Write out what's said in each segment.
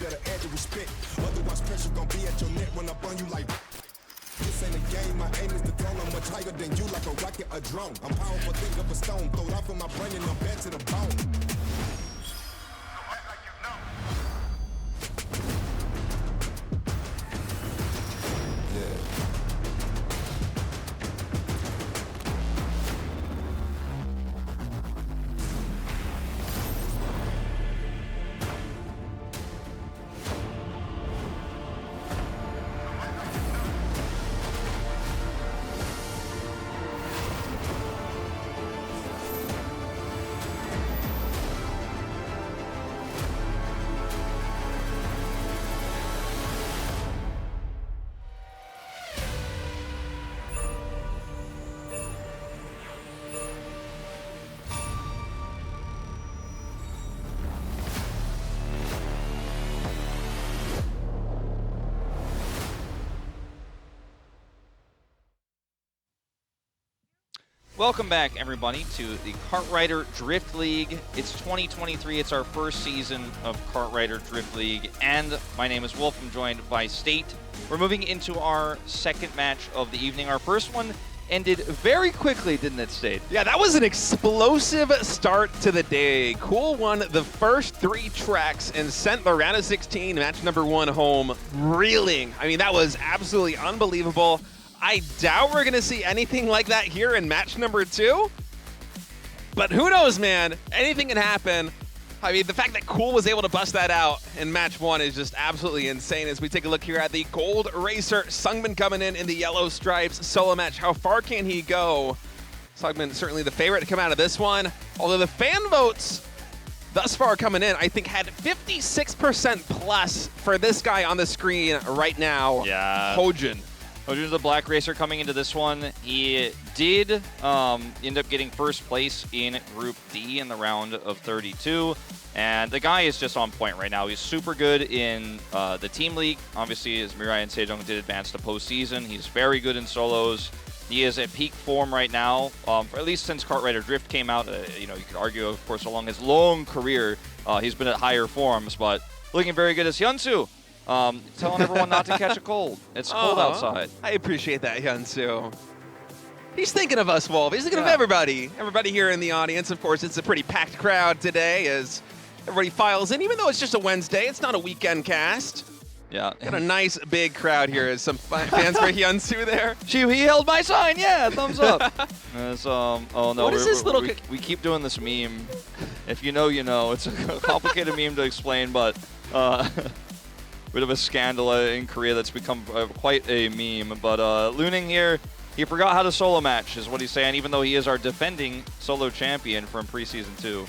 better add the respect. Otherwise, pressure gon' be at your neck when I burn you like. This ain't a game, my aim is the throne. I'm much higher than you, like a rocket, a drone. I'm powerful, think of a stone. Throw it off of my brain and I'm bad to the bone. Welcome back, everybody, to the Kartrider Drift League. It's 2023. It's our first season of Kartrider Drift League, and my name is Wolf. I'm joined by State. We're moving into our second match of the evening. Our first one ended very quickly, didn't it, State? Yeah, that was an explosive start to the day. Cool won the first 3 tracks and sent the round of 16, match number 1, home reeling. I mean, that was absolutely unbelievable. I doubt we're going to see anything like that here in match number 2. But who knows, man? Anything can happen. I mean, the fact that Cool was able to bust that out in match 1 is just absolutely insane. As we take a look here at the Gold Racer, SUNGBIN coming in the yellow stripes. Solo match, how far can he go? SUNGBIN certainly the favorite to come out of this one. Although the fan votes thus far coming in, I think, had 56% plus for this guy on the screen right now. Yeah. HoJun. HoJun's the black racer coming into this one. He did end up getting first place in Group D in the round of 32. And the guy is just on point right now. He's super good in the team league. Obviously, as Mirai and Sejong did advance to postseason, he's very good in solos. He is at peak form right now, for at least since Kartrider Drift came out. You know, you could argue, of course, along his long career, he's been at higher forms, but looking very good as HyunSu. Telling everyone not to catch a cold. It's cold outside. I appreciate that, HyunSu. He's thinking of us, Wolf. He's thinking of everybody. Everybody here in the audience. Of course, it's a pretty packed crowd today as everybody files in. Even though it's just a Wednesday, it's not a weekend cast. Yeah. Got a nice big crowd here. As some fans for HyunSu there. He held my sign. Yeah, thumbs up. Oh no. What is this little? We keep doing this meme. If you know, you know. It's a complicated meme to explain, but bit of a scandal in Korea that's become quite a meme. But Luning here, he forgot how to solo match, is what he's saying, even though he is our defending solo champion from preseason 2.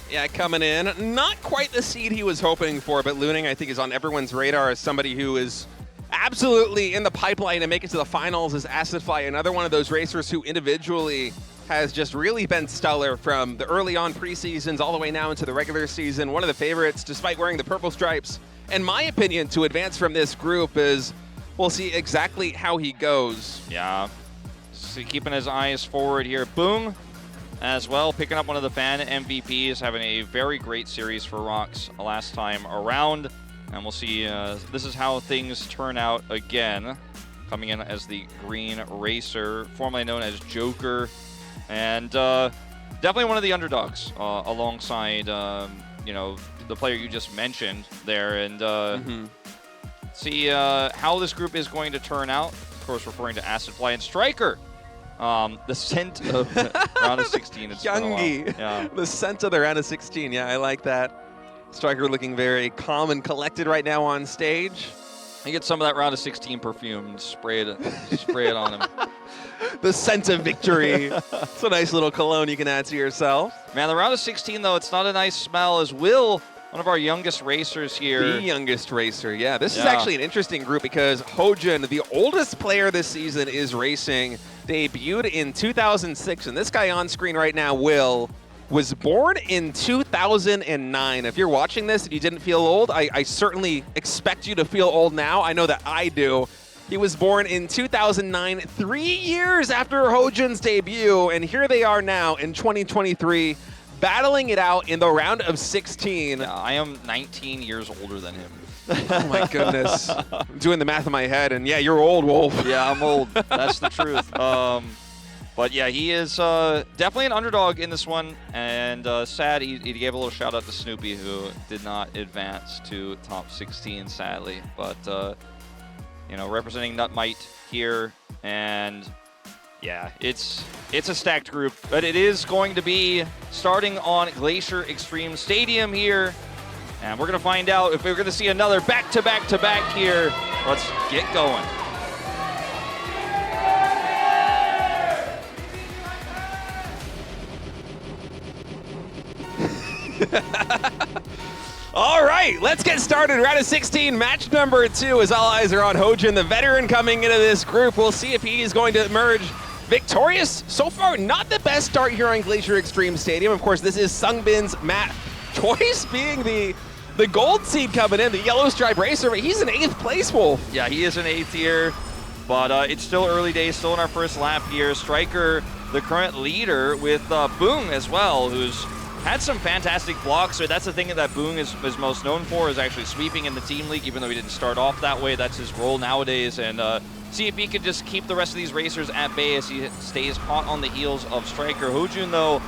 Yeah, coming in. Not quite the seed he was hoping for, but Luning, I think, is on everyone's radar as somebody who is absolutely in the pipeline to make it to the finals as AcidFly, another one of those racers who individually has just really been stellar from the early on preseasons all the way now into the regular season. One of the favorites, despite wearing the purple stripes. In my opinion, to advance from this group is, we'll see exactly how he goes. Yeah, so keeping his eyes forward here. BBoong as well, picking up one of the fan MVPs, having a very great series for Rocks last time around. And we'll see, this is how things turn out again. Coming in as the green racer, formerly known as Joker. And definitely one of the underdogs alongside, you know, the player you just mentioned there. And see how this group is going to turn out. Of course, referring to AcidFly and Striker. The scent of round of 16. It's Youngie. Yeah. The scent of the round of 16. Yeah, I like that. Striker looking very calm and collected right now on stage. You get some of that round of 16 perfume and spray it on him. The scent of victory. It's a nice little cologne you can add to yourself. Man, the round of 16, though, it's not a nice smell, as Will, one of our youngest racers here. The youngest racer, yeah. This is actually an interesting group because HoJun, the oldest player this season, is racing. Debuted in 2006, and this guy on screen right now, Will, was born in 2009. If you're watching this and you didn't feel old, I certainly expect you to feel old now. I know that I do. He was born in 2009, 3 years after HoJun's debut, and here they are now in 2023, battling it out in the round of 16. Yeah, I am 19 years older than him. Oh my goodness. I'm doing the math in my head, and yeah, you're old, Wolf. Yeah, I'm old. That's the truth. But yeah, he is definitely an underdog in this one, and sad he gave a little shout out to Snoopy, who did not advance to top 16, sadly. But you know, representing Nutmite here, and yeah, it's a stacked group, but it is going to be starting on Glacier Extreme Stadium here. And we're going to find out if we're going to see another back-to-back-to-back here. Let's get going. All right, let's get started. Round of 16, match number 2, as all eyes are on HoJun, the veteran coming into this group. We'll see if he is going to emerge victorious. So far, not the best start here on Glacier Extreme Stadium. Of course, this is SUNGBIN's Matt Choice being the gold seed coming in, the yellow stripe racer, but he's in 8th place, Wolf. Yeah, he is in 8th here, but it's still early days, still in our first lap here. Striker, the current leader, with BBoong as well, who's had some fantastic blocks. So that's the thing that BBoong is most known for, is actually sweeping in the team league, even though he didn't start off that way. That's his role nowadays, and see if he can just keep the rest of these racers at bay as he stays hot on the heels of Striker. HoJun, though,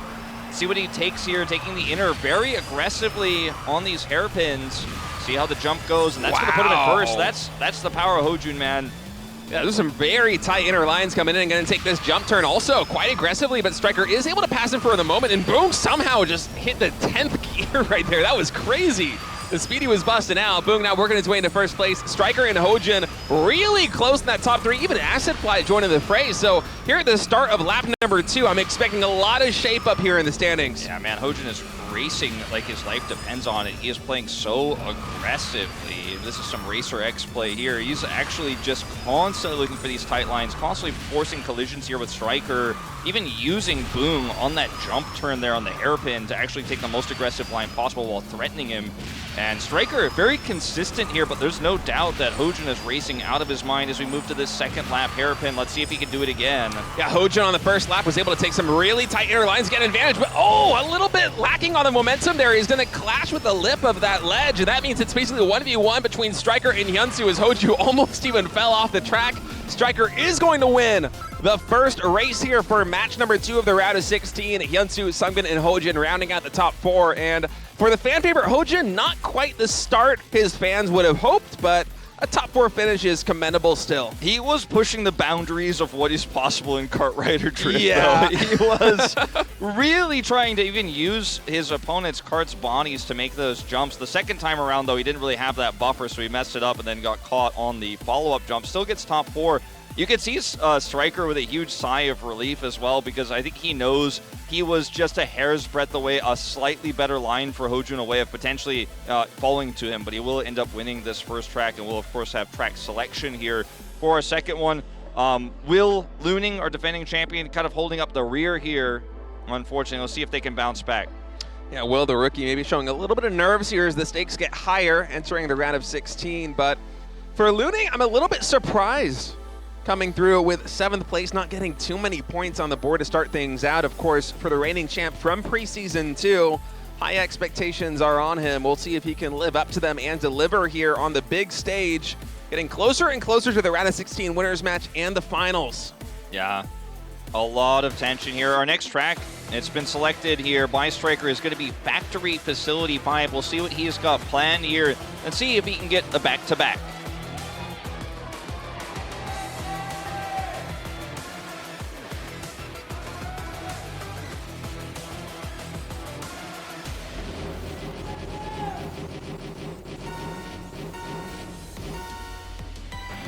see what he takes here, taking the inner very aggressively on these hairpins. See how the jump goes, and that's going to put him at first. That's the power of HoJun, man. Yeah, there's some very tight inner lines coming in and going to take this jump turn also quite aggressively, but Striker is able to pass him for the moment, and BBoong somehow just hit the 10th gear right there. That was crazy. The speedy was busting out. BBoong now working his way into first place. Striker and HoJun really close in that top 3. Even AcidFly joining the fray. So here at the start of lap number 2, I'm expecting a lot of shape up here in the standings. Yeah, man, HoJun is racing like his life depends on it. He is playing so aggressively. This is some Racer X play here. He's actually just constantly looking for these tight lines, constantly forcing collisions here with Striker, even using BBoong on that jump turn there on the hairpin to actually take the most aggressive line possible while threatening him. And Striker, very consistent here, but there's no doubt that HoJun is racing out of his mind as we move to this second lap hairpin. Let's see if he can do it again. Yeah, HoJun on the first lap was able to take some really tight inner lines, get an advantage, but oh, a little bit lacking on the momentum there. He's going to clash with the lip of that ledge, and that means it's basically a 1v1 between Striker and HyunSu as HoJun almost even fell off the track. Striker is going to win the first race here for match number 2 of the round of 16. HyunSu, SUNGBIN, and HoJun rounding out the top 4. And for the fan favorite HoJun, not quite the start his fans would have hoped, but a top 4 finish is commendable still. He was pushing the boundaries of what is possible in kart rider drift. Yeah. Though. He was really trying to even use his opponent's kart's bodies to make those jumps. The second time around, though, he didn't really have that buffer, so he messed it up and then got caught on the follow-up jump. Still gets top 4. You could see Striker with a huge sigh of relief as well, because I think he knows he was just a hair's breadth away, a slightly better line for HoJun away of potentially falling to him, but he will end up winning this first track, and we'll, of course, have track selection here for our second one. Will Luning, our defending champion, kind of holding up the rear here, unfortunately. We'll see if they can bounce back. Yeah, Will, the rookie, maybe showing a little bit of nerves here as the stakes get higher entering the round of 16, but for Luning, I'm a little bit surprised. Coming through with 7th place, not getting too many points on the board to start things out. Of course, for the reigning champ from preseason 2, high expectations are on him. We'll see if he can live up to them and deliver here on the big stage. Getting closer and closer to the round of 16 winners match and the finals. Yeah, a lot of tension here. Our next track, it's been selected here by Striker, is going to be Factory Facility 5. We'll see what he's got planned here and see if he can get the back-to-back.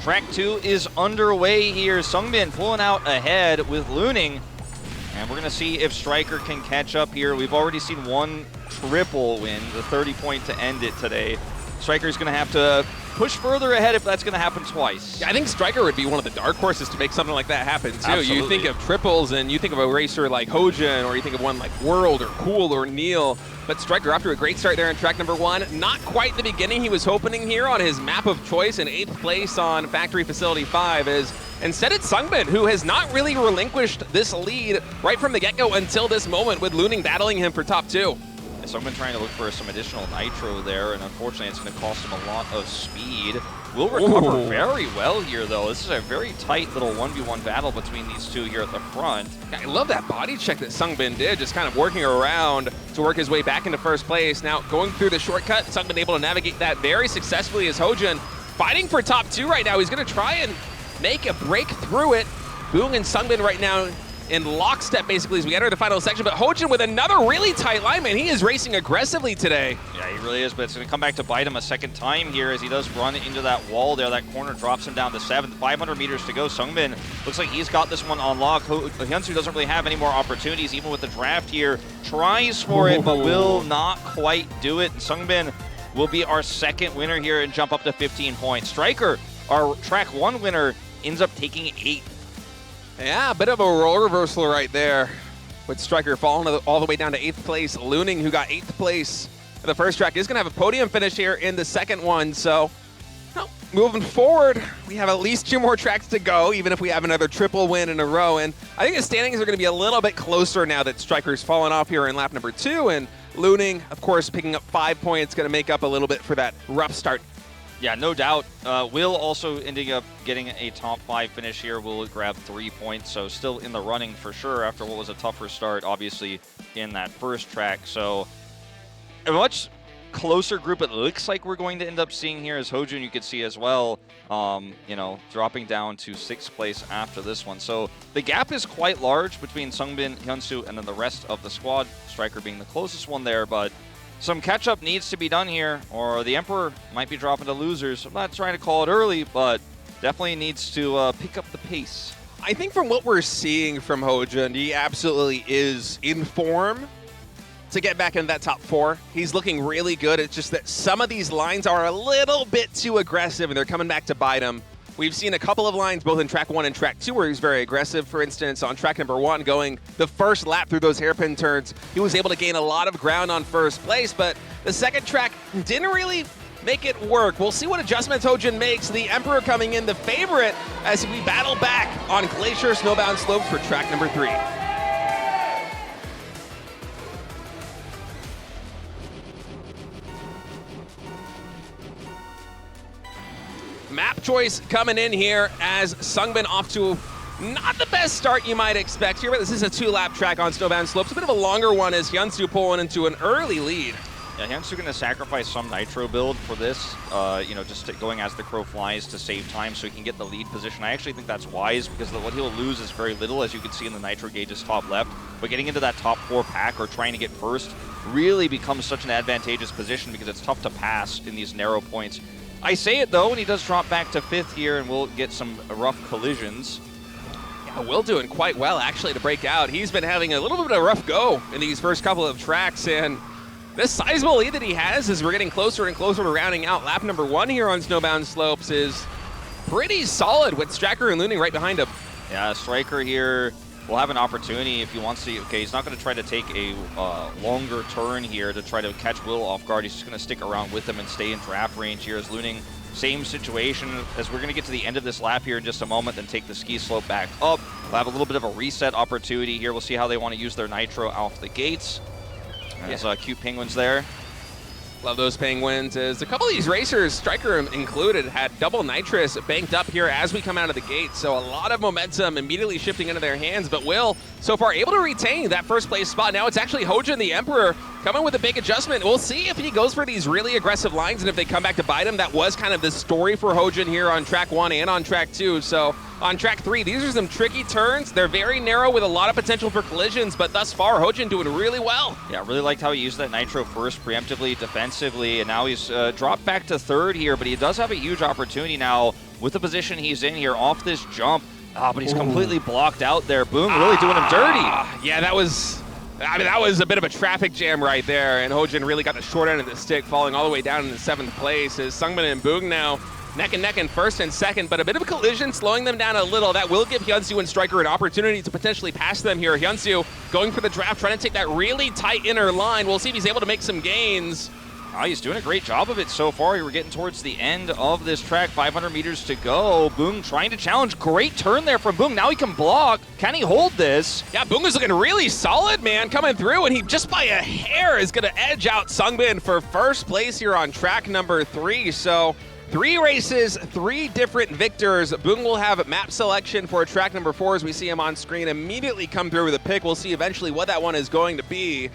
Track 2 is underway here. SUNGBIN pulling out ahead with Luning. And we're going to see if Striker can catch up here. We've already seen one triple win, the 30-point to end it today. Striker's going to have to push further ahead if that's going to happen twice. Yeah, I think Striker would be one of the dark horses to make something like that happen, too. Absolutely. You think of triples, and you think of a racer like HoJun, or you think of one like World or Cool or Neil. But Striker, off to a great start there in track number 1. Not quite the beginning he was hoping here on his map of choice in 8th place on Factory Facility 5 is instead it's SUNGBIN, who has not really relinquished this lead right from the get-go until this moment, with Luning battling him for top 2. SUNGBIN trying to look for some additional nitro there, and unfortunately it's going to cost him a lot of speed. Will recover very well here, though. This is a very tight little 1v1 battle between these two here at the front. I love that body check that SUNGBIN did, just kind of working around to work his way back into first place. Now, going through the shortcut, SUNGBIN able to navigate that very successfully as HoJun fighting for top 2 right now. He's going to try and make a break through it. BBoong and SUNGBIN right now in lockstep, basically, as we enter the final section. But HoJun with another really tight line, man. He is racing aggressively today. Yeah, he really is, but it's going to come back to bite him a second time here as he does run into that wall there. That corner drops him down to 7th. 500 meters to go. SUNGBIN looks like he's got this one on lock. HyunSu doesn't really have any more opportunities, even with the draft here. Tries for it, but will not quite do it. And SUNGBIN will be our second winner here and jump up to 15 points. Striker, our track 1 winner, ends up taking 8th. Yeah, a bit of a role reversal right there with Striker falling all the way down to 8th place. Luning, who got 8th place in the first track, is going to have a podium finish here in the second one. So, well, moving forward, we have at least 2 more tracks to go, even if we have another triple win in a row. And I think the standings are going to be a little bit closer now that Striker's fallen off here in lap number 2. And Luning, of course, picking up 5 points, going to make up a little bit for that rough start. Yeah, no doubt. Will also ending up getting a top 5 finish here. Will grab 3 points, so still in the running for sure after what was a tougher start, obviously, in that first track. So a much closer group it looks like we're going to end up seeing here as HoJun, you could see as well, you know, dropping down to 6th place after this one. So the gap is quite large between SUNGBIN, HyunSu, and then the rest of the squad, Striker being the closest one there, but some catch-up needs to be done here, or the Emperor might be dropping to losers. I'm not trying to call it early, but definitely needs to pick up the pace. I think from what we're seeing from HoJun, he absolutely is in form to get back into that top 4. He's looking really good. It's just that some of these lines are a little bit too aggressive, and they're coming back to bite him. We've seen a couple of lines, both in track 1 and track 2, where he's very aggressive. For instance, on track number 1, going the first lap through those hairpin turns, he was able to gain a lot of ground on first place, but the second track didn't really make it work. We'll see what adjustments HoJun makes. The Emperor coming in the favorite as we battle back on glacier snowbound slopes for track number 3. Map choice coming in here as SUNGBIN off to not the best start you might expect here, but this is a 2-lap track on snowbound slopes. A bit of a longer one as HyunSu pulling into an early lead. Yeah, HyunSu going to sacrifice some nitro build for this, you know, just going as the crow flies to save time so he can get the lead position. I actually think that's wise because what he'll lose is very little, as you can see in the nitro gauges top left. But getting into that top 4 pack or trying to get first really becomes such an advantageous position because it's tough to pass in these narrow points. I say it though, and he does drop back to 5th here, and we'll get some rough collisions. Yeah, Will doing quite well actually to break out. He's been having a little bit of a rough go in these first couple of tracks, and this sizable lead that he has as we're getting closer and closer to rounding out lap number 1 here on snowbound slopes is pretty solid with Striker and Luning right behind him. Yeah, Striker here will have an opportunity if he wants to. Okay, he's not going to try to take a longer turn here to try to catch Will off guard. He's just going to stick around with him and stay in draft range here as Luning. Same situation as we're going to get to the end of this lap here in just a moment, then take the ski slope back up. We'll have a little bit of a reset opportunity here. We'll see how they want to use their nitro off the gates. There's cute penguins there. Love those penguins. As a couple of these racers, Striker included, had double nitrous banked up here as we come out of the gate. So a lot of momentum immediately shifting into their hands. But Will, so far, able to retain that first place spot. Now it's actually HoJun, the Emperor, coming with a big adjustment. We'll see if he goes for these really aggressive lines and if they come back to bite him. That was kind of the story for HoJun here on track 1 and on track 2. So on track 3, these are some tricky turns. They're very narrow with a lot of potential for collisions, but thus far, HoJun doing really well. Yeah, really liked how he used that nitro first preemptively, defensively, and now he's dropped back to 3rd here, but he does have a huge opportunity now with the position he's in here off this jump. But he's completely blocked out there. BBoong really doing him dirty. Yeah, that was a bit of a traffic jam right there, and HoJun really got the short end of the stick, falling all the way down in the 7th place. As SUNGBIN and BBoong now neck and neck in 1st and 2nd, but a bit of a collision slowing them down a little. That will give HyunSu and Striker an opportunity to potentially pass them here. HyunSu going for the draft, trying to take that really tight inner line. We'll see if he's able to make some gains. Oh, he's doing a great job of it so far. We're getting towards the end of this track. 500 meters to go. BBoong trying to challenge. Great turn there from BBoong. Now he can block. Can he hold this? Yeah, BBoong is looking really solid, man, coming through, and he just by a hair is going to edge out SUNGBIN for first place here on track number 3. So 3 races, 3 different victors. BBoong will have map selection for track number 4 as we see him on screen immediately come through with a pick. We'll see eventually what that one is going to be.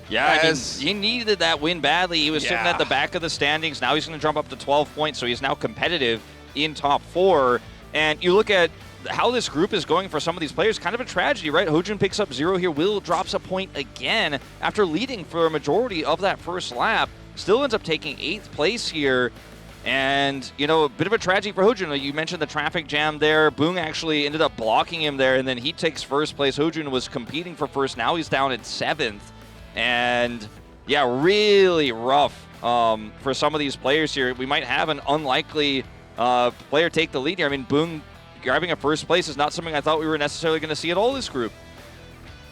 Yeah, I mean, he needed that win badly. He was sitting at the back of the standings. Now he's going to jump up to 12 points, so he's now competitive in top 4. And you look at how this group is going for some of these players, kind of a tragedy, right? HoJun picks up 0 here. Will drops a point again after leading for a majority of that first lap. Still ends up taking 8th place here. And, you know, a bit of a tragedy for HoJun. You mentioned the traffic jam there. BBoong actually ended up blocking him there, and then he takes first place. HoJun was competing for first. Now he's down at 7th. And, yeah, really rough for some of these players here. We might have an unlikely player take the lead here. I mean, BBoong grabbing a first place is not something I thought we were necessarily going to see at all this group.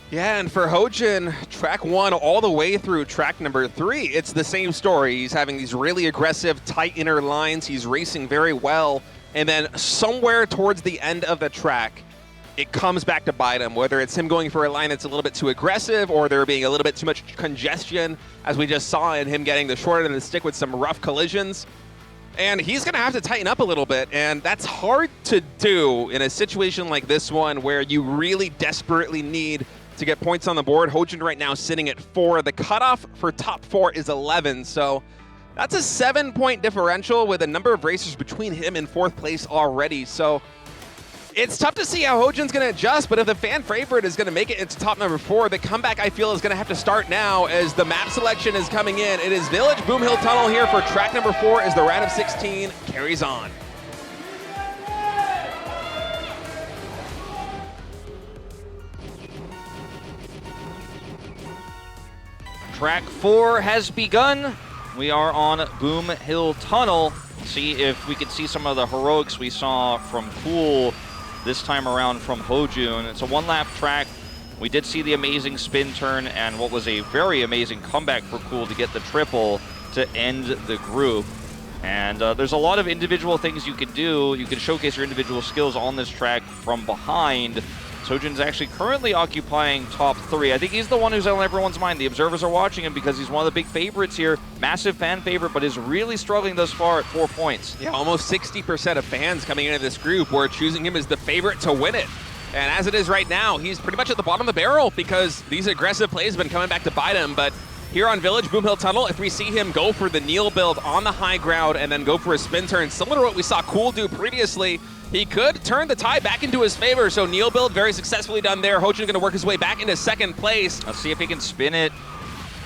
Yeah, and for HoJun, track 1 all the way through track number 3, it's the same story. He's having these really aggressive, tight inner lines. He's racing very well. And then somewhere towards the end of the track, it comes back to bite him, whether it's him going for a line that's a little bit too aggressive or there being a little bit too much congestion, as we just saw in him getting the short end of the stick with some rough collisions. And he's going to have to tighten up a little bit, and that's hard to do in a situation like this one where you really desperately need to get points on the board. HoJun right now sitting at 4. The cutoff for top 4 is 11, so that's a 7-point differential with a number of racers between him and 4th place already. So it's tough to see how HoJun's going to adjust, but if the fan favorite is going to make it into top number 4, the comeback, I feel, is going to have to start now as the map selection is coming in. It is Village Boom Hill Tunnel here for track number 4 as the round of 16 carries on. Track 4 has begun. We are on Boom Hill Tunnel. See if we could see some of the heroics we saw from Cool this time around from HoJun. It's a 1-lap track. We did see the amazing spin turn and what was a very amazing comeback for Cool to get the triple to end the group. And there's a lot of individual things you can do. You can showcase your individual skills on this track from behind. HoJun's actually currently occupying top 3. I think he's the one who's on everyone's mind. The observers are watching him because he's one of the big favorites here. Massive fan favorite, but is really struggling thus far at 4 points. Yeah, almost 60% of fans coming into this group were choosing him as the favorite to win it. And as it is right now, he's pretty much at the bottom of the barrel because these aggressive plays have been coming back to bite him. But here on Village Boom Hill Tunnel, if we see him go for the kneel build on the high ground and then go for a spin turn, similar to what we saw Cool do previously, he could turn the tie back into his favor. So kneel build very successfully done there. HoJun going to work his way back into 2nd place. Let's see if he can spin it.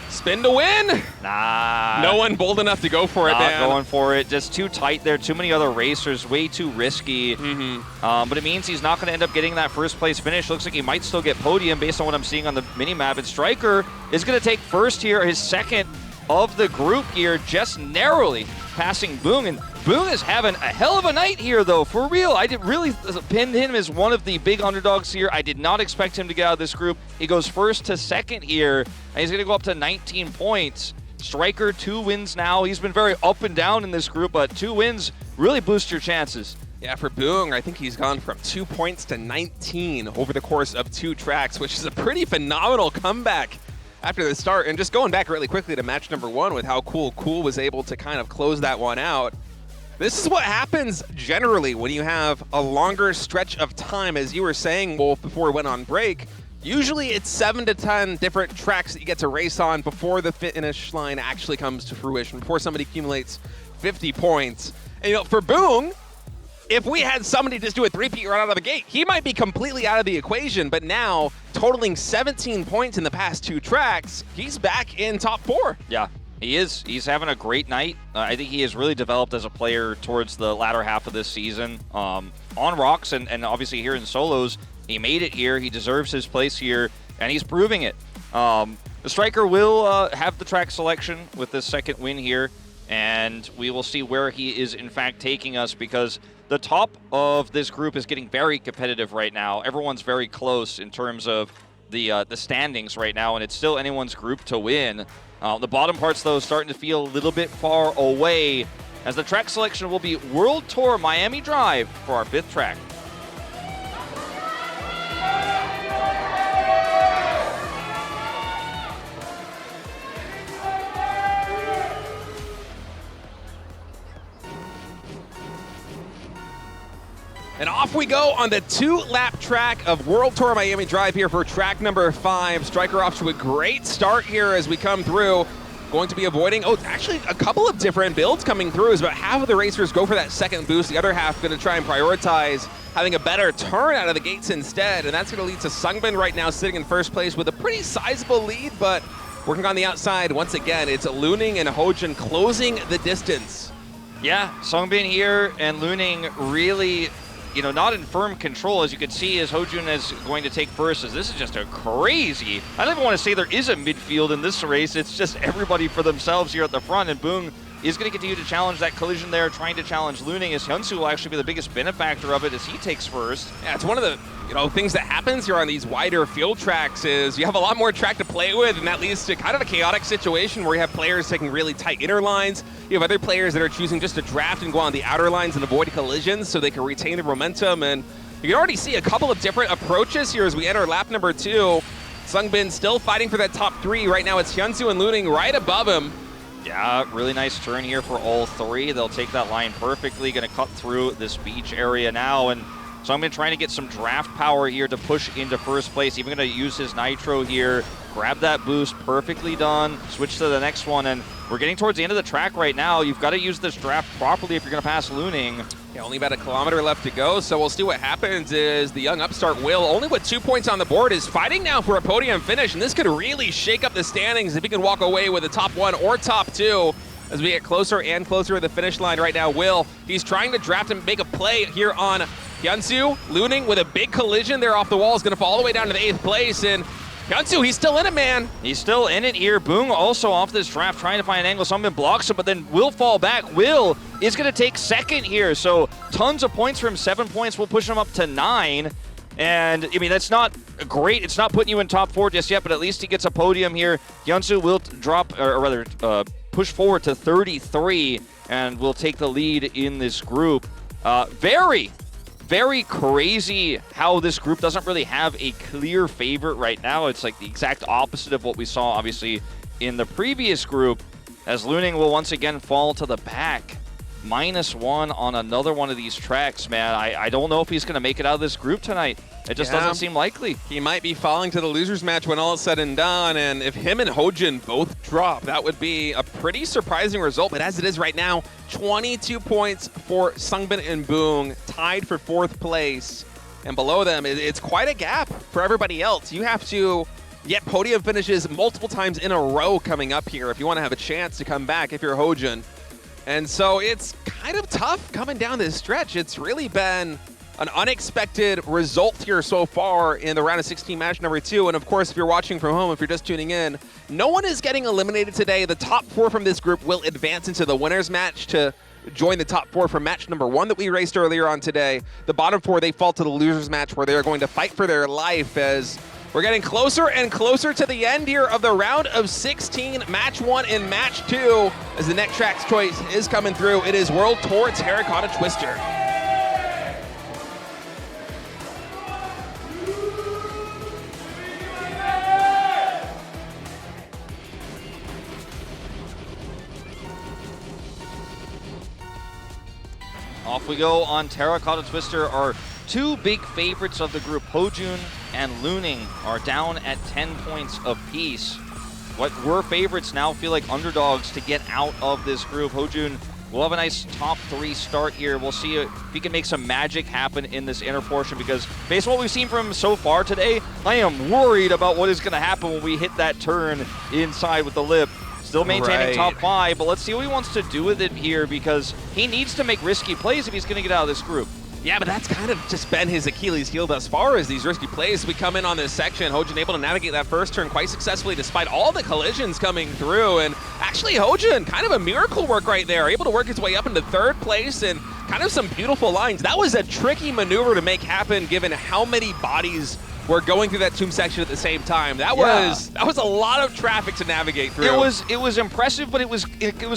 Spin to win. Nah. No one bold enough to go for it, man. Not going for it. Just too tight there. Too many other racers. Way too risky. But it means he's not going to end up getting that first place finish. Looks like he might still get podium based on what I'm seeing on the mini-map. And Striker is going to take first here, his 2nd of the group here, just narrowly passing BBoong. And BBoong is having a hell of a night here, though, for real. I did really pinned him as one of the big underdogs here. I did not expect him to get out of this group. He goes 1st to 2nd here, and he's going to go up to 19 points. Striker, 2 wins now. He's been very up and down in this group, but 2 wins really boost your chances. Yeah, for BBoong, I think he's gone from 2 points to 19 over the course of 2 tracks, which is a pretty phenomenal comeback after the start. And just going back really quickly to match number 1 with how Cool was able to kind of close that one out. This is what happens generally when you have a longer stretch of time, as you were saying, Wolf, before we went on break. Usually it's 7 to 10 different tracks that you get to race on before the finish line actually comes to fruition, before somebody accumulates 50 points. And, you know, for BBoong, if we had somebody just do a 3-peat right out of the gate, he might be completely out of the equation. But now, totaling 17 points in the past 2 tracks, he's back in top 4. Yeah. He is. He's having a great night. I think he has really developed as a player towards the latter half of this season. On Rocks and obviously here in solos, he made it here. He deserves his place here, and he's proving it. The Striker will have the track selection with this 2nd win here, and we will see where he is in fact taking us, because the top of this group is getting very competitive right now. Everyone's very close in terms of the standings right now, and it's still anyone's group to win. The bottom parts, though, starting to feel a little bit far away, as the track selection will be World Tour Miami Drive for our 5th track. And off we go on the 2-lap track of World Tour Miami Drive here for track number 5. Striker off to a great start here as we come through. Going to be avoiding, actually a couple of different builds coming through, as about half of the racers go for that second boost. The other half going to try and prioritize having a better turn out of the gates instead. And that's going to lead to SUNGBIN right now sitting in first place with a pretty sizable lead, but working on the outside. Once again, it's Luning and HoJun closing the distance. Yeah, SUNGBIN here and Luning really, not in firm control, as you can see, as HoJun is going to take first, as this is just a crazy, I don't even want to say there is a midfield in this race, it's just everybody for themselves here at the front, and BBoong is going to continue to challenge that collision there, trying to challenge Luning, as HyunSu will actually be the biggest benefactor of it as he takes first. Yeah, it's one of the things that happens here on these wider field tracks is you have a lot more track to play with, and that leads to kind of a chaotic situation where you have players taking really tight inner lines. You have other players that are choosing just to draft and go on the outer lines and avoid collisions so they can retain their momentum. And you can already see a couple of different approaches here as we enter lap number 2. SUNGBIN still fighting for that top 3. Right now it's HyunSu and Luning right above him. Yeah, really nice turn here for all 3. They'll take that line perfectly, going to cut through this beach area now. And SUNGBIN trying to get some draft power here to push into first place. Even going to use his nitro here, grab that boost, perfectly done, switch to the next one, and we're getting towards the end of the track right now. You've got to use this draft properly if you're going to pass Luning. Yeah, only about a kilometer left to go, so we'll see what happens. Is the young upstart Will, only with 2 points on the board, is fighting now for a podium finish, and this could really shake up the standings if he can walk away with the top 1 or top 2. As we get closer and closer to the finish line right now, Will, he's trying to draft and make a play here on HyunSu. Luning with a big collision there off the wall is going to fall all the way down to the 8th place, and HyunSu, he's still in it, man. He's still in it here. BBoong also off this draft, trying to find an angle. SUNGBIN blocks him, but then Will fall back. Will is going to take second here, so tons of points from 7 points will push him up to 9. And, that's not great. It's not putting you in top 4 just yet, but at least he gets a podium here. HyunSu will drop, or rather, push forward to 33 and will take the lead in this group. Very crazy how this group doesn't really have a clear favorite right now. It's like the exact opposite of what we saw, obviously, in the previous group, as Luning will once again fall to the back. -1 on another one of these tracks, man. I don't know if he's going to make it out of this group tonight. It just doesn't seem likely. He might be falling to the losers match when all is said and done, and if him and HoJun both drop, that would be a pretty surprising result. But as it is right now, 22 points for SUNGBIN and BBoong, tied for 4th place. And below them, it's quite a gap for everybody else. You have to get podium finishes multiple times in a row coming up here if you want to have a chance to come back if you're HoJun. And so it's kind of tough coming down this stretch. It's really been an unexpected result here so far in the round of 16 match number 2. And of course, if you're watching from home, if you're just tuning in, no one is getting eliminated today. The top 4 from this group will advance into the winners match to join the top 4 from match number 1 that we raced earlier on today. The bottom 4, they fall to the losers match where they are going to fight for their life as we're getting closer and closer to the end here of the round of 16, match 1 and match 2, as the next track's choice is coming through. It is World Tour Terracotta Twister. Off we go on Terracotta Twister. Our 2 big favorites of the group, HoJun and Luning, are down at 10 points apiece. What were favorites now feel like underdogs to get out of this group. HoJun will have a nice top 3 start here. We'll see if he can make some magic happen in this inner portion, because based on what we've seen from him so far today, I am worried about what is going to happen when we hit that turn inside with the lip. Still maintaining top 5, but let's see what he wants to do with it here, because he needs to make risky plays if he's going to get out of this group. Yeah, but that's kind of just been his Achilles heel thus far, as these risky plays. We come in on this section, HoJun able to navigate that first turn quite successfully despite all the collisions coming through. And actually, HoJun, kind of a miracle work right there, able to work his way up into 3rd place and kind of some beautiful lines. That was a tricky maneuver to make happen given how many bodies were going through that tomb section at the same time. That was a lot of traffic to navigate through. It was impressive, but it was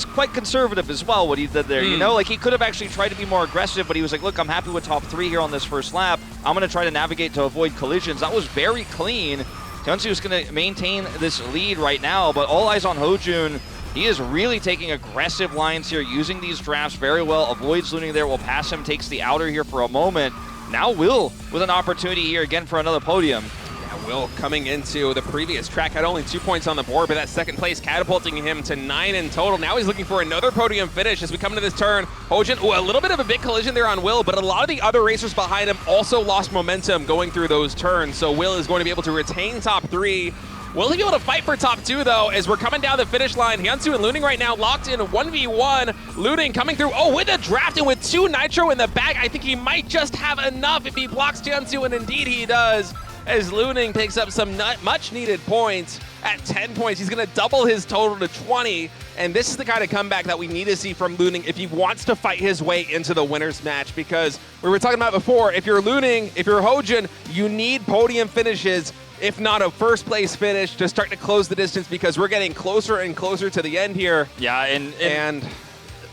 quite conservative as well what he did there. You know, like he could have actually tried to be more aggressive, but he was like, look, I'm happy with top 3 here on this first lap. I'm going to try to navigate to avoid collisions. That was very clean. HyunSu is going to maintain this lead right now, but all eyes on HoJun. He is really taking aggressive lines here, using these drafts very well, avoids Luning there, will pass him, takes the outer here for a moment. Now Will with an opportunity here again for another podium. Yeah, Will coming into the previous track had only 2 points on the board, but that second place catapulting him to 9 in total. Now he's looking for another podium finish as we come into this turn. HoJun, a little bit of a big collision there on Will, but a lot of the other racers behind him also lost momentum going through those turns. So Will is going to be able to retain top 3. Will he be able to fight for top 2, though, as we're coming down the finish line? HyunSu and Luning right now locked in 1v1. Luning coming through, with a draft and with 2 nitro in the bag. I think he might just have enough if he blocks HyunSu, and indeed he does, as Luning picks up some much-needed points. At 10 points, he's going to double his total to 20, and this is the kind of comeback that we need to see from Luning if he wants to fight his way into the winner's match, because we were talking about before, if you're Luning, if you're HoJun, you need podium finishes, if not a first place finish, to start to close the distance, because we're getting closer and closer to the end here. Yeah, and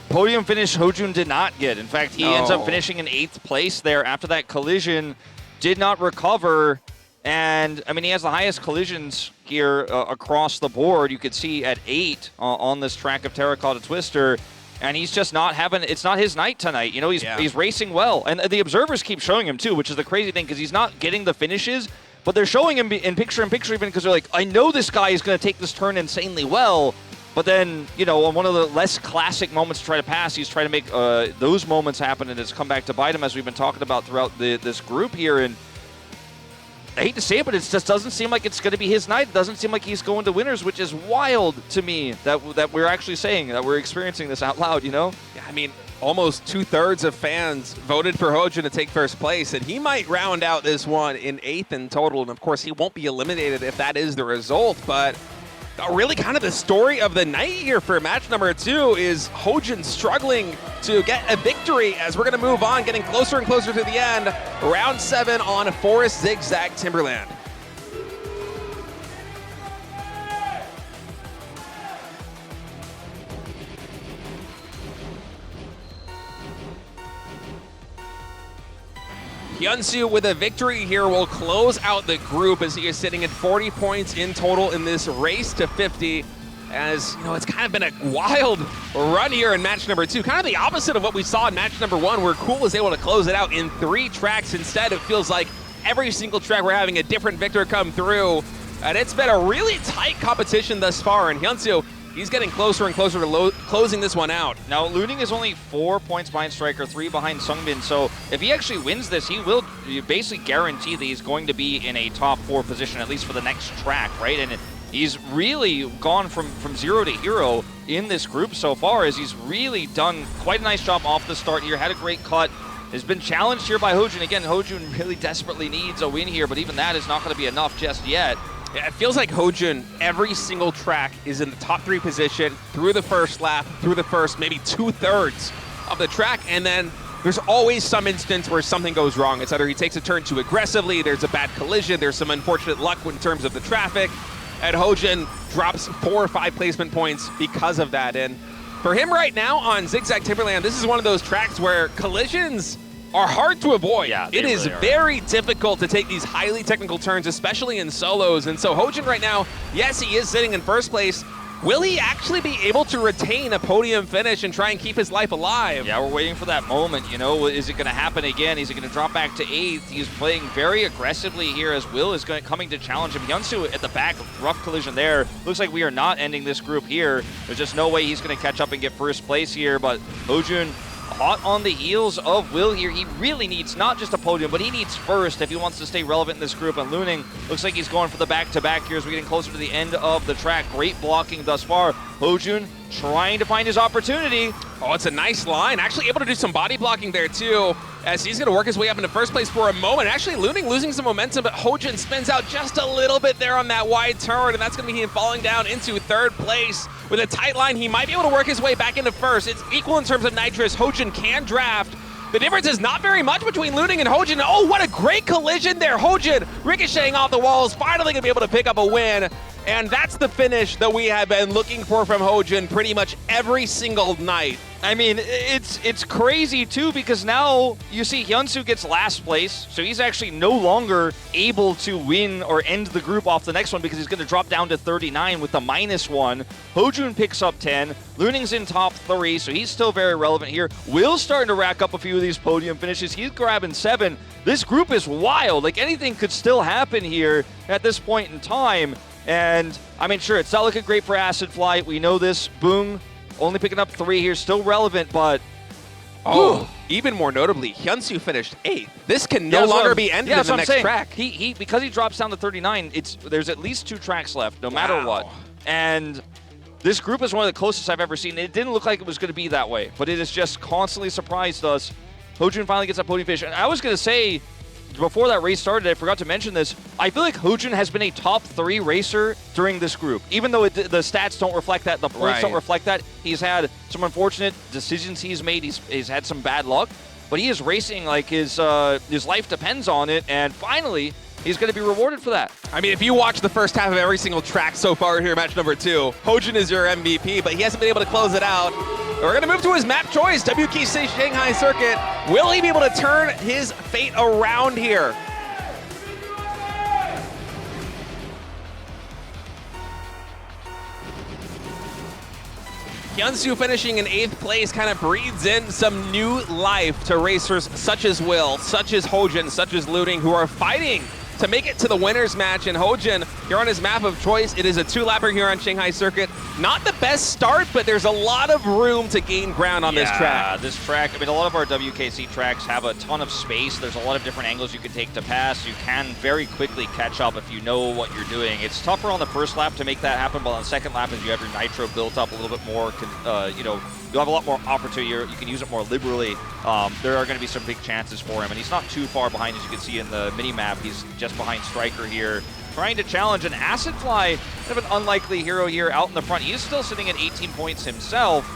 podium finish HoJun did not get. In fact, he ends up finishing in 8th place there after that collision, did not recover. And I mean, he has the highest collisions here across the board. You could see at 8 on this track of Terracotta Twister. And he's just not having, it's not his night tonight. You know, he's racing well. And the observers keep showing him too, which is the crazy thing, because he's not getting the finishes. But they're showing him in picture-in-picture even because they're like, I know this guy is going to take this turn insanely well. But then, you know, on one of the less classic moments to try to pass, he's trying to make those moments happen, and it's come back to bite him, as we've been talking about throughout this group here. And I hate to say it, but it just doesn't seem like it's going to be his night. It doesn't seem like he's going to winners, which is wild to me that we're actually saying, that we're experiencing this out loud, you know? Yeah, I mean, almost 2/3 of fans voted for HoJun to take first place, and he might round out this one in 8th in total. And of course, he won't be eliminated if that is the result, but really kind of the story of the night here for match number 2 is HoJun struggling to get a victory, as we're going to move on, getting closer and closer to the end. Round 7 on Forest Zigzag Timberland. HyunSu with a victory here will close out the group, as he is sitting at 40 points in total in this race to 50. As, you know, it's kind of been a wild run here in match number 2. Kind of the opposite of what we saw in match number 1, where Cool was able to close it out in 3 tracks. Instead, it feels like every single track we're having a different victor come through. And it's been a really tight competition thus far. And HyunSu, he's getting closer and closer to closing this one out. Now, Luning is only 4 points behind Striker, 3 behind SUNGBIN. So if he actually wins this, he will basically guarantee that he's going to be in a top 4 position, at least for the next track, right? And he's really gone from 0 to hero in this group so far, as he's really done quite a nice job off the start here, had a great cut, has been challenged here by HoJun. Again, HoJun really desperately needs a win here, but even that is not going to be enough just yet. Yeah, it feels like HoJun, every single track is in the top 3 position through the first lap, through the first maybe 2/3 of the track, and then there's always some instance where something goes wrong. It's either he takes a turn too aggressively, there's a bad collision, there's some unfortunate luck in terms of the traffic, and HoJun drops 4 or 5 placement points because of that. And for him right now on Zigzag Timberland, this is one of those tracks where collisions are hard to avoid. Yeah, it is really very difficult to take these highly technical turns, especially in solos. And so HoJun right now, yes, he is sitting in first place. Will he actually be able to retain a podium finish and try and keep his life alive? Yeah, we're waiting for that moment, you know. Is it going to happen again? Is it going to drop back to 8th? He's playing very aggressively here, as Will is coming to challenge him. HyunSu at the back, rough collision there. Looks like we are not ending this group here. There's just no way he's going to catch up and get first place here, but HoJun hot on the heels of Will here. He really needs not just a podium, but he needs first if he wants to stay relevant in this group. And Luning looks like he's going for the back-to-back here as we're getting closer to the end of the track. Great blocking thus far. HoJun trying to find his opportunity. Oh, it's a nice line. Actually able to do some body blocking there too, as he's going to work his way up into first place for a moment. Actually, Luning losing some momentum, but HoJun spins out just a little bit there on that wide turn, and that's going to be him falling down into 3rd place. With a tight line, he might be able to work his way back into first. It's equal in terms of nitrous. HoJun can draft, The difference is not very much between Luning and HoJun. Oh, what a great collision there. HoJun ricocheting off the walls, finally going to be able to pick up a win. And that's the finish that we have been looking for from HoJun pretty much every single night. I mean, it's crazy too, because now you see HyunSu gets last place, so he's actually no longer able to win or end the group off the next one because he's going to drop down to 39 with the -1. HoJun picks up 10. Luning's in top 3, so he's still very relevant here. Will's starting to rack up a few of these podium finishes. He's grabbing 7. This group is wild. Like, anything could still happen here at this point in time. And, I mean, sure, it's not looking great for AcidFly. We know this. BBoong only picking up 3 here, still relevant, but... Oh, even more notably, HyunSu finished 8th. This can no longer be ended in the next track. Because he drops down to 39, there's at least 2 tracks left, no matter what. And this group is one of the closest I've ever seen. It didn't look like it was going to be that way, but it has just constantly surprised us. HoJun finally gets that podium finish. And I was going to say, before that race started, I forgot to mention this, I feel like HoJun has been a top 3 racer during this group. Even though the stats don't reflect that, the points don't reflect that, he's had some unfortunate decisions he's made, he's had some bad luck, but he is racing like his life depends on it, and finally, he's going to be rewarded for that. I mean, if you watch the first half of every single track so far here, match number 2, HoJun is your MVP, but he hasn't been able to close it out. We're going to move to his map choice, WKC Shanghai Circuit. Will he be able to turn his fate around here? HyunSu finishing in 8th place kind of breathes in some new life to racers such as Will, such as HoJun, such as Luning, who are fighting to make it to the winner's match. And HoJun, here on his map of choice, it is a 2-lapper here on Shanghai Circuit. Not the best start, but there's a lot of room to gain ground on this track. Yeah, this track, I mean, a lot of our WKC tracks have a ton of space. There's a lot of different angles you can take to pass. You can very quickly catch up if you know what you're doing. It's tougher on the first lap to make that happen, but on the second lap, as you have your nitro built up a little bit more, you'll have a lot more opportunity. You can use it more liberally. There are going to be some big chances for him, and he's not too far behind, as you can see in the mini-map. He's just behind Striker here, trying to challenge. And AcidFly, kind of an unlikely hero here out in the front. He's still sitting at 18 points himself.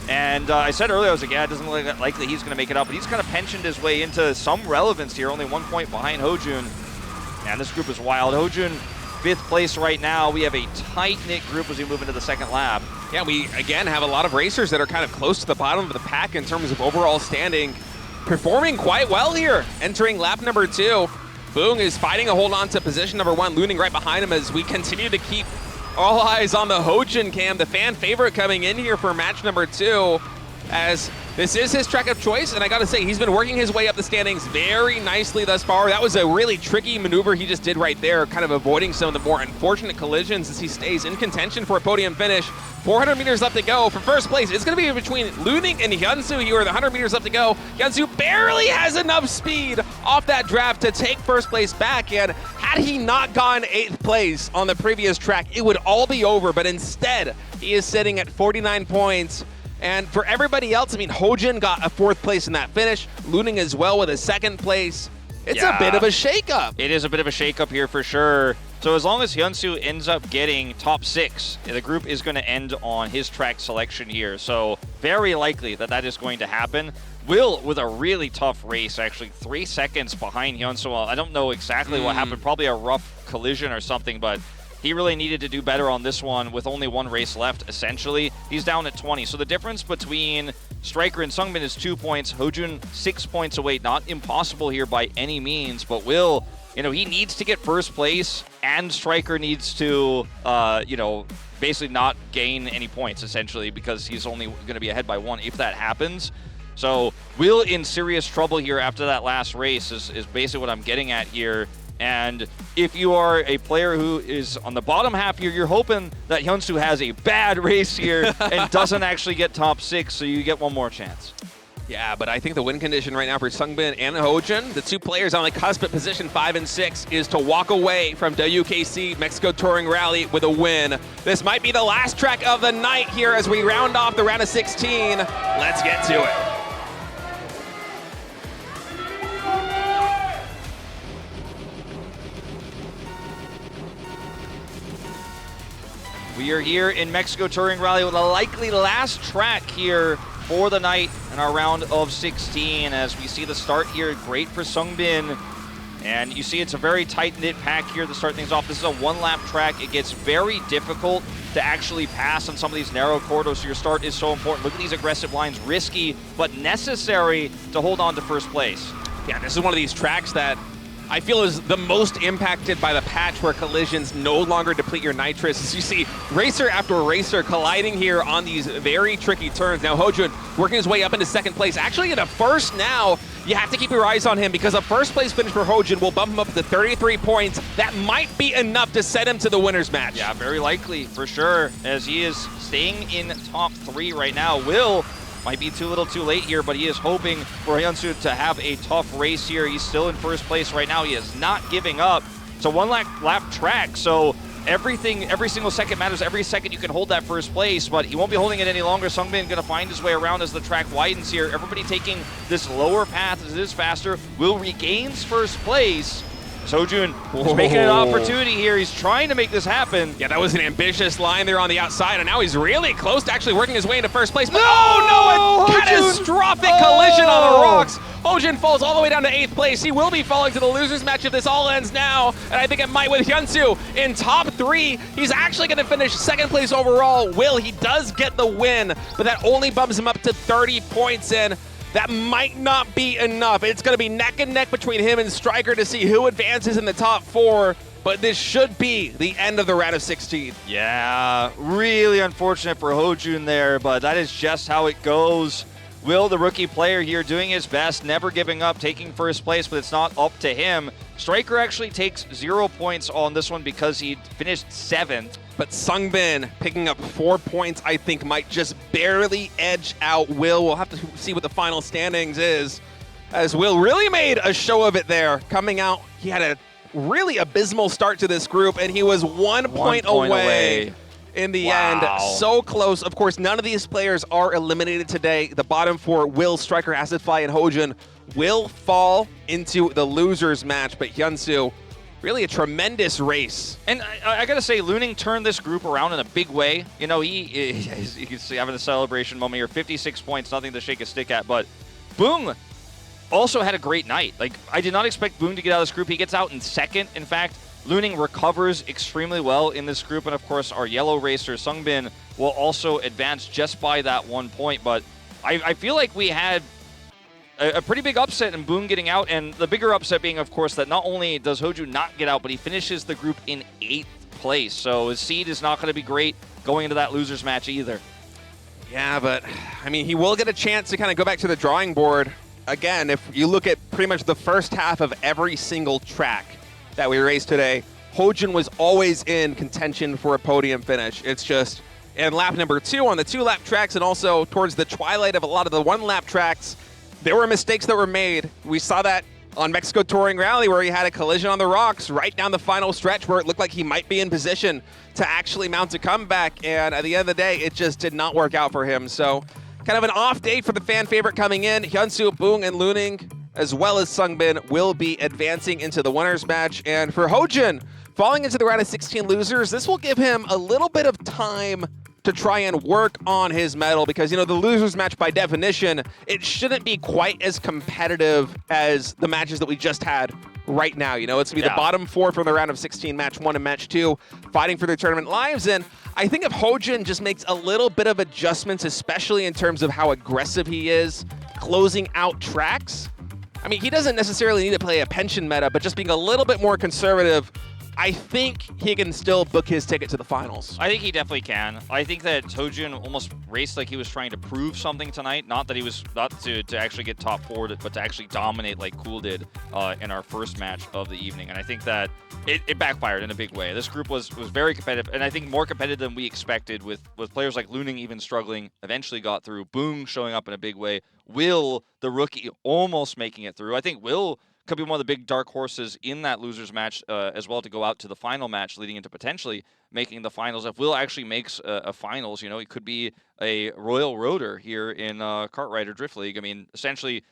And I said earlier, I was like, yeah, it doesn't look likely he's going to make it up, but he's kind of pensioned his way into some relevance here, only 1 point behind HoJun. And this group is wild. HoJun, 5th place right now. We have a tight-knit group as we move into the second lap. Yeah, we, again, have a lot of racers that are kind of close to the bottom of the pack in terms of overall standing, performing quite well here. Entering lap number 2, BBoong is fighting to hold on to position number 1, Luning right behind him as we continue to keep all eyes on the HoJun cam, the fan favorite coming in here for match number 2, as this is his track of choice, and I gotta say, he's been working his way up the standings very nicely thus far. That was a really tricky maneuver he just did right there, kind of avoiding some of the more unfortunate collisions as he stays in contention for a podium finish. 400 meters left to go for first place. It's gonna be between Luning and HyunSu here with 100 meters left to go. HyunSu barely has enough speed off that draft to take first place back, and had he not gone 8th place on the previous track, it would all be over, but instead, he is sitting at 49 points. And for everybody else, I mean, HoJun got a 4th place in that finish. Luning as well with a 2nd place. It's a bit of a shakeup. It is a bit of a shakeup here for sure. So as long as HyunSu ends up getting top 6, the group is going to end on his track selection here. So very likely that that is going to happen. Will, with a really tough race, actually 3 seconds behind HyunSu. I don't know exactly what happened, probably a rough collision or something, but he really needed to do better on this one with only 1 race left, essentially. He's down at 20. So the difference between Striker and SUNGBIN is 2 points. HoJun 6 points away. Not impossible here by any means, but Will, he needs to get first place, and Striker needs to, basically not gain any points, essentially, because he's only going to be ahead by 1 if that happens. So Will in serious trouble here after that last race is basically what I'm getting at here. And if you are a player who is on the bottom half here, you're hoping that HyunSu has a bad race here and doesn't actually get top 6, so you get one more chance. Yeah, but I think the win condition right now for SUNGBIN and HoJun, the 2 players on the cusp at position 5 and 6, is to walk away from WKC Mexico Touring Rally with a win. This might be the last track of the night here as we round off the round of 16. Let's get to it. We are here in Mexico Touring Rally with a likely last track here for the night in our round of 16 as we see the start here. Great for SUNGBIN. And you see it's a very tight-knit pack here to start things off. This is a one-lap track. It gets very difficult to actually pass on some of these narrow corridors, so your start is so important. Look at these aggressive lines, risky, but necessary to hold on to first place. Yeah, this is one of these tracks that I feel is the most impacted by the patch where collisions no longer deplete your nitrous. As you see racer after racer colliding here on these very tricky turns. Now HoJun working his way up into second place. Actually in a first now, you have to keep your eyes on him because a first place finish for HoJun will bump him up to 33 points. That might be enough to set him to the winner's match. Yeah, very likely, for sure, as he is staying in top 3 right now. Will might be too little too late here, but he is hoping for HyunSu to have a tough race here. He's still in first place right now. He is not giving up. It's a one-lap track, so every single second matters. Every second you can hold that first place, but he won't be holding it any longer. SUNGBIN going to find his way around as the track widens here. Everybody taking this lower path as it is faster. Will regains first place. HoJun is making an opportunity here. He's trying to make this happen. Yeah, that was an ambitious line there on the outside, and now he's really close to actually working his way into first place. But oh no, a catastrophic collision on the rocks. HoJun falls all the way down to 8th place. He will be falling to the losers match if this all ends now, and I think it might with HyunSu in top 3. He's actually going to finish 2nd place overall. Will, he does get the win, but that only bumps him up to 30 points in. That might not be enough. It's going to be neck and neck between him and Striker to see who advances in the top 4, but this should be the end of the round of 16. Yeah, really unfortunate for HoJun there, but that is just how it goes. Will, the rookie player here, doing his best, never giving up, taking first place, but it's not up to him. Striker actually takes 0 points on this one because he finished 7th. But SUNGBIN picking up 4 points, I think, might just barely edge out Will. We'll have to see what the final standings is, as Will really made a show of it there. Coming out, he had a really abysmal start to this group, and he was 1 point away in the end. So close. Of course, none of these players are eliminated today. The bottom 4, Will, Striker, AcidFly, and HoJun, will fall into the losers match, but HyunSu, really a tremendous race. And I gotta say, Luning turned this group around in a big way. You know, you can see having a celebration moment here. 56 points, nothing to shake a stick at. But BBoong also had a great night. Like, I did not expect BBoong to get out of this group. He gets out in 2nd. In fact, Luning recovers extremely well in this group. And of course, our yellow racer, SUNGBIN, will also advance just by that 1 point. But I feel like we had a pretty big upset in BBoong getting out, and the bigger upset being, of course, that not only does HoJun not get out, but he finishes the group in 8th place. So his seed is not going to be great going into that losers match either. Yeah, but, I mean, he will get a chance to kind of go back to the drawing board. Again, if you look at pretty much the first half of every single track that we raced today, HoJun was always in contention for a podium finish. It's just, in lap number 2 on the 2-lap tracks, and also towards the twilight of a lot of the 1-lap tracks, there were mistakes that were made. We saw that on Mexico Touring Rally where he had a collision on the rocks right down the final stretch where it looked like he might be in position to actually mount a comeback. And at the end of the day, it just did not work out for him. So kind of an off day for the fan favorite coming in. HyunSu, BBoong, and Luning, as well as SUNGBIN, will be advancing into the winners match. And for HoJun, falling into the round of 16 losers, this will give him a little bit of time to try and work on his medal because, you know, the losers match by definition, it shouldn't be quite as competitive as the matches that we just had right now. You know, it's going to be the bottom 4 from the round of 16, match 1 and match 2, fighting for their tournament lives. And I think if HoJun just makes a little bit of adjustments, especially in terms of how aggressive he is closing out tracks, I mean, he doesn't necessarily need to play a pension meta, but just being a little bit more conservative, I think he can still book his ticket to the finals. I think he definitely can. I think that HoJun almost raced like he was trying to prove something tonight. Not that he was, not to actually get top 4, but to actually dominate like Cool did in our first match of the evening. And I think that it backfired in a big way. This group was very competitive, and I think more competitive than we expected with players like Luning even struggling, eventually got through. BBoong showing up in a big way. Will, the rookie, almost making it through. I think Will could be one of the big dark horses in that losers match as well, to go out to the final match, leading into potentially making the finals. If Will actually makes a finals, you know, he could be a Royal Roader here in Kartrider Drift League. I mean, essentially,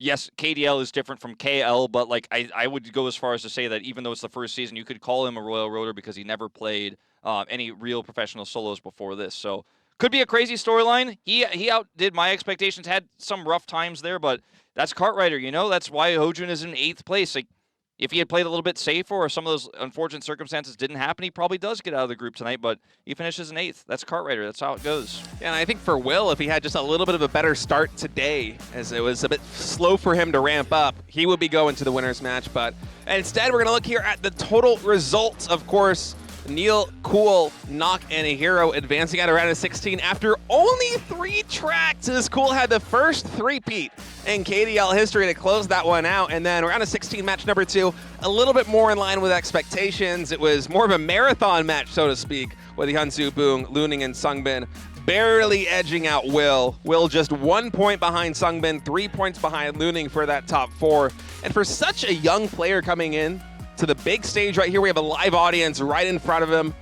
yes, KDL is different from KL, but like I would go as far as to say that even though it's the first season, you could call him a Royal Roader because he never played any real professional solos before this. So could be a crazy storyline. He outdid my expectations, had some rough times there, but that's Cartwriter, you know? That's why HoJun is in 8th place. Like, if he had played a little bit safer or some of those unfortunate circumstances didn't happen, he probably does get out of the group tonight, but he finishes in 8th. That's Cartwriter. That's how it goes. Yeah, and I think for Will, if he had just a little bit of a better start today, as it was a bit slow for him to ramp up, he would be going to the winner's match. But instead, we're going to look here at the total results. Of course, Neil, Cool, Knock, and a Hero advancing out of round of 16 after only 3 tracks, as Cool had the first three-peat in KDL history to close that one out. And then round of 16 match number 2, a little bit more in line with expectations. It was more of a marathon match, so to speak, with HyunSu, BBoong, Luning, and SUNGBIN barely edging out Will. Will just 1 point behind SUNGBIN, 3 points behind Luning for that top 4. And for such a young player coming in to the big stage right here, we have a live audience right in front of him.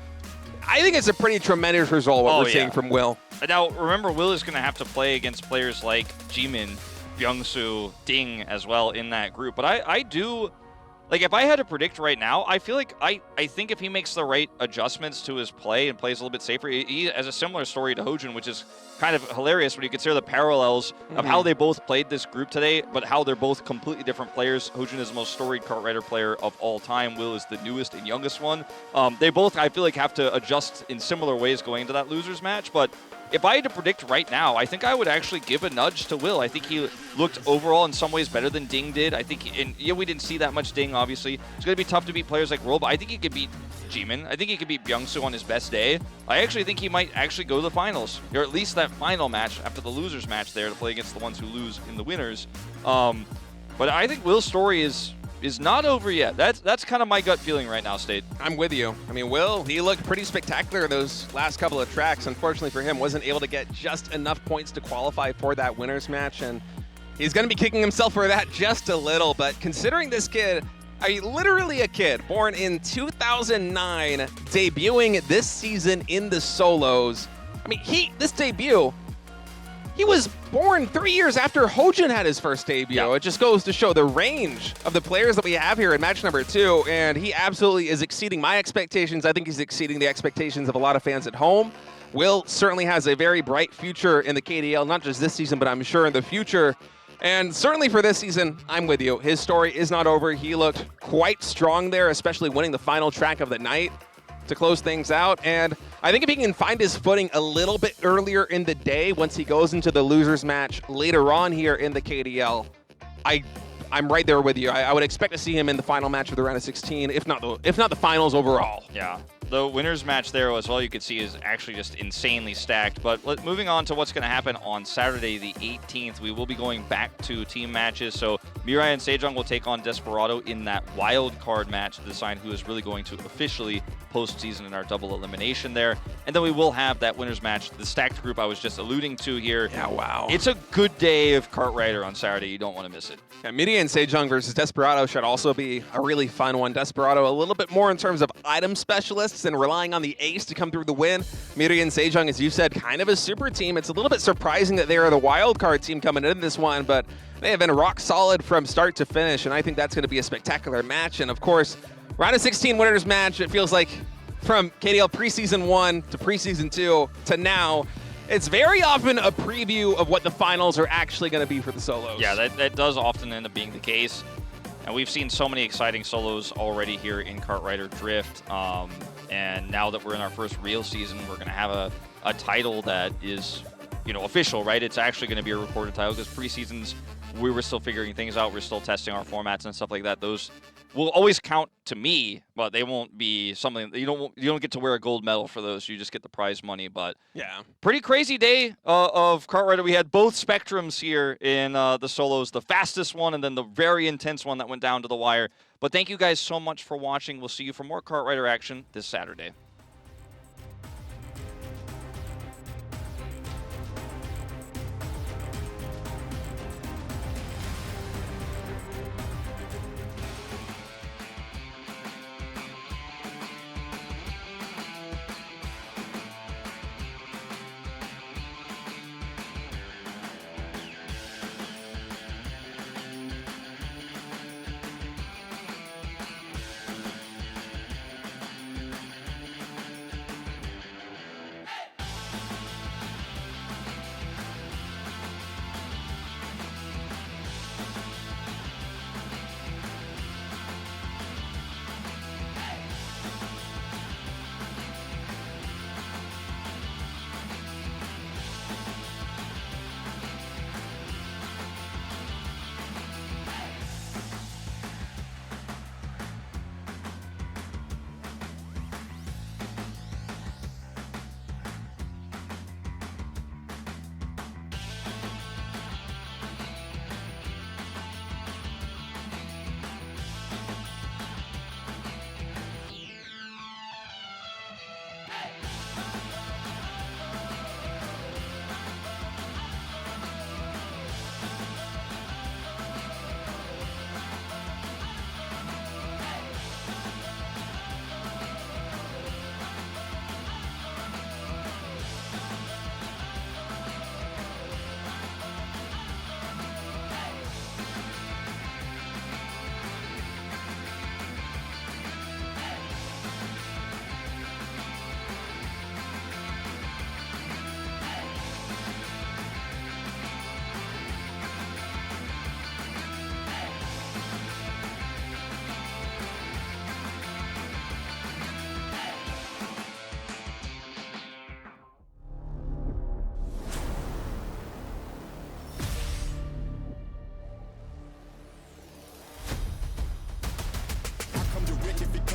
I think it's a pretty tremendous result what we're seeing from Will. Now, remember, Will is going to have to play against players like Jimin, HyunSu, Ding as well in that group. But I do, like, if I had to predict right now, I feel like I think if he makes the right adjustments to his play and plays a little bit safer, he has a similar story to HoJun, which is kind of hilarious when you consider the parallels of how they both played this group today, but how they're both completely different players. HoJun is the most storied Cartwriter player of all time. Will is the newest and youngest one. They both, I feel like, have to adjust in similar ways going into that losers match, but if I had to predict right now, I think I would actually give a nudge to Will. I think he looked overall in some ways better than Ding did. I think, we didn't see that much Ding, obviously. It's going to be tough to beat players like Roll, but I think he could beat Jimin. I think he could beat HyunSu on his best day. I actually think he might actually go to the finals, or at least that final match after the losers match there to play against the ones who lose in the winners. But I think Will's story is not over yet. That's kind of my gut feeling right now, State. I'm with you. I mean, Will, he looked pretty spectacular those last couple of tracks. Unfortunately for him, wasn't able to get just enough points to qualify for that winner's match, and he's going to be kicking himself for that just a little. But considering this kid, literally a kid, born in 2009, debuting this season in the solos. I mean, this debut, he was born 3 years after HoJun had his first debut. Yeah. It just goes to show the range of the players that we have here in match number 2, and he absolutely is exceeding my expectations. I think he's exceeding the expectations of a lot of fans at home. Will certainly has a very bright future in the KDL, not just this season, but I'm sure in the future. And certainly for this season, I'm with you. His story is not over. He looked quite strong there, especially winning the final track of the night to close things out. And I think if he can find his footing a little bit earlier in the day, once he goes into the losers match later on here in the KDL, I'm right there with you. I would expect to see him in the final match of the round of 16, if not the finals overall. Yeah. The winners match there as well, you could see, is actually just insanely stacked. But moving on to what's going to happen on Saturday the 18th, we will be going back to team matches. So Mirai and Sejong will take on Desperado in that wild card match to decide who is really going to officially postseason in our double elimination there. And then we will have that winners match, the stacked group I was just alluding to here. Yeah, wow. It's a good day of Cartwriter on Saturday. You don't want to miss it. Yeah, Mirai and Sejong versus Desperado should also be a really fun one. Desperado a little bit more in terms of item specialists and relying on the ace to come through the win. Mirai and Sejong, as you said, kind of a super team. It's a little bit surprising that they are the wild card team coming into this one, but they have been rock solid from start to finish, and I think that's going to be a spectacular match. And of course, round of 16 winners match, it feels like from KDL preseason 1 to preseason 2 to now, it's very often a preview of what the finals are actually going to be for the solos. Yeah, that does often end up being the case. And we've seen so many exciting solos already here in Cartwriter Drift. And now that we're in our first real season, we're going to have a title that is, official, right? It's actually going to be a recorded title, because preseasons, we were still figuring things out. We're still testing our formats and stuff like that. Those will always count to me, but they won't be something you don't get to wear a gold medal for those. You just get the prize money. But yeah, pretty crazy day of Cartwriter. We had both spectrums here in the solos, the fastest one and then the very intense one that went down to the wire. But thank you guys so much for watching. We'll see you for more Cartwriter action this Saturday.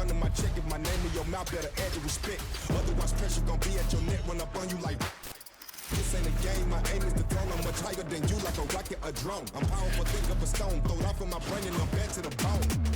running my check. If my name in your mouth, better add the respect. Otherwise, pressure gon' be at your neck when I burn you like. This ain't a game, my aim is the throne. I'm much higher than you, like a rocket, a drone. I'm powerful, think of a stone. Throw it off in my brain and I'm back to the bone.